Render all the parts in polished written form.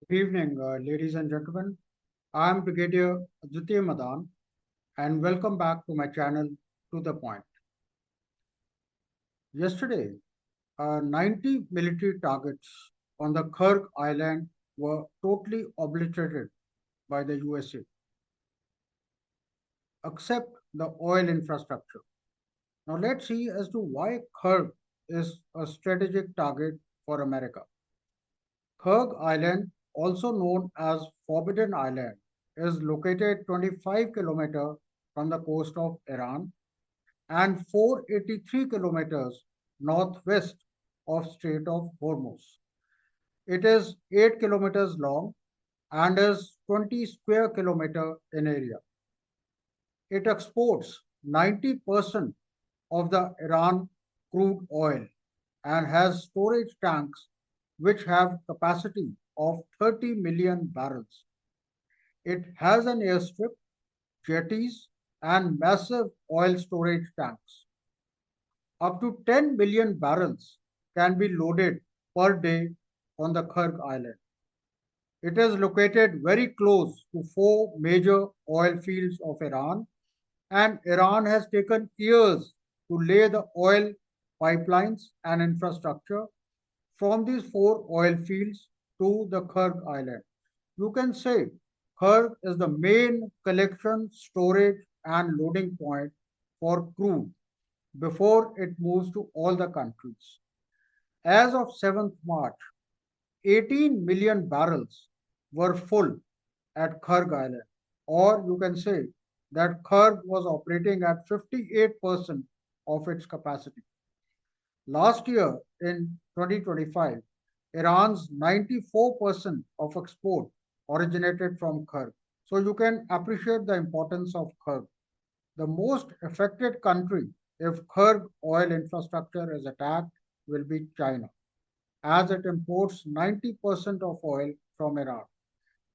Good evening, ladies and gentlemen. I am Brigadier Aditya Madan, and welcome back to my channel To The Point. Yesterday, 90 military targets on the Kharg Island were totally obliterated by the USA, except the oil infrastructure. Now, let's see as to why Kharg is a strategic target for America. Kharg Island, also known as Forbidden Island, is located 25 kilometers from the coast of Iran and 483 kilometers northwest of Strait of Hormuz. It is 8 kilometers long and is 20 square kilometer in area. It exports 90% of the Iran crude oil and has storage tanks which have capacity of 30 million barrels. It has an airstrip, jetties, and massive oil storage tanks. Up to 10 million barrels can be loaded per day on the Kharg Island. It is located very close to four major oil fields of Iran, and Iran has taken years to lay the oil pipelines and infrastructure from these four oil fields to the Kharg Island. You can say Kharg is the main collection, storage, and loading point for crude before it moves to all the countries. As of 7th March, 18 million barrels were full at Kharg Island, or you can say that Kharg was operating at 58% of its capacity. Last year, in 2025, Iran's 94% of export originated from Kharg. So you can appreciate the importance of Kharg. The most affected country if Kharg oil infrastructure is attacked will be China, as it imports 90% of oil from Iran.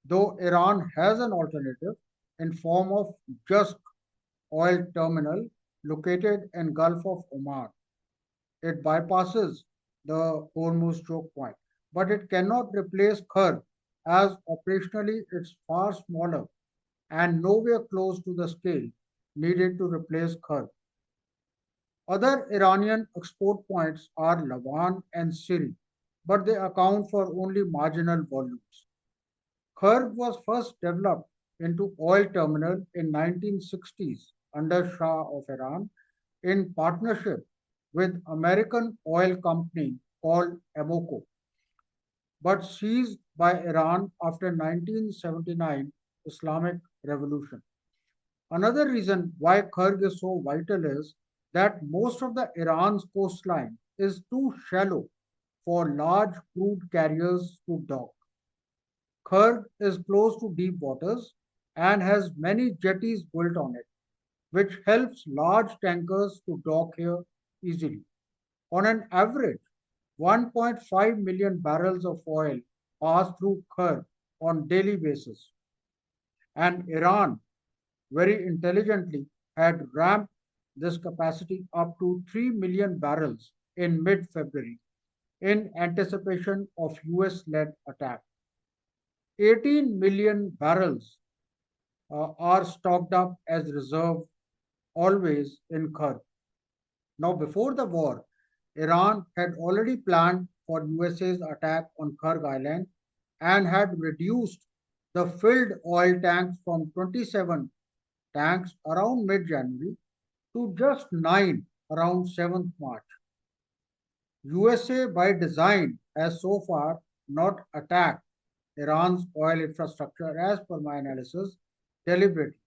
Though Iran has an alternative in form of just oil terminal located in Gulf of Oman. It bypasses the Hormuz choke point, but it cannot replace Kharg as operationally it's far smaller and nowhere close to the scale needed to replace Kharg. Other Iranian export points are Lavan and Siri, but they account for only marginal volumes. Kharg was first developed into oil terminal in 1960s under Shah of Iran in partnership with American oil company called Amoco, but seized by Iran after 1979 Islamic Revolution. Another reason why Kharg is so vital is that most of the Iran's coastline is too shallow for large crude carriers to dock. Kharg is close to deep waters and has many jetties built on it, which helps large tankers to dock here easily. On an average, 1.5 million barrels of oil pass through Kharg on daily basis, and Iran very intelligently had ramped this capacity up to 3 million barrels in mid February in anticipation of US led attack. 18 million barrels are stocked up as reserve always in Kharg. Now, before the war, Iran had already planned for USA's attack on Kharg Island and had reduced the filled oil tanks from 27 tanks around mid January to just 9 around 7th March. USA by design has so far not attacked Iran's oil infrastructure as per my analysis deliberately,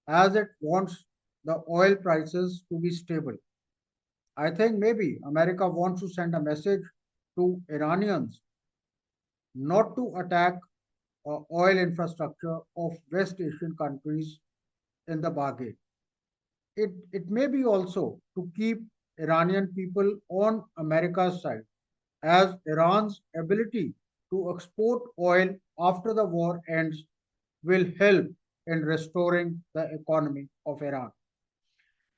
as it wants the oil prices to be stable. I think maybe America wants to send a message to Iranians not to attack oil infrastructure of West Asian countries in the bargain. It may be also to keep Iranian people on America's side, as Iran's ability to export oil after the war ends will help in restoring the economy of Iran.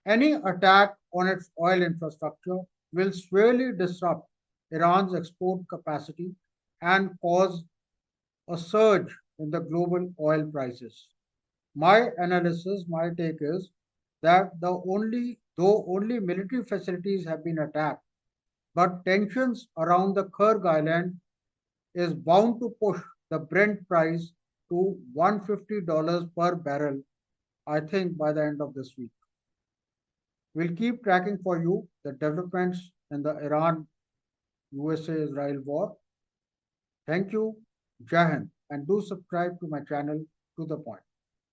Any attack on its oil infrastructure will severely disrupt Iran's export capacity and cause a surge in the global oil prices. My analysis, my take is that though only military facilities have been attacked, but tensions around the Kharg Island is bound to push the Brent price to $150 per barrel, I think, by the end of this week. We'll keep tracking for you the developments in the Iran USA Israel war. Thank you, Jahan, and do subscribe to my channel to the point.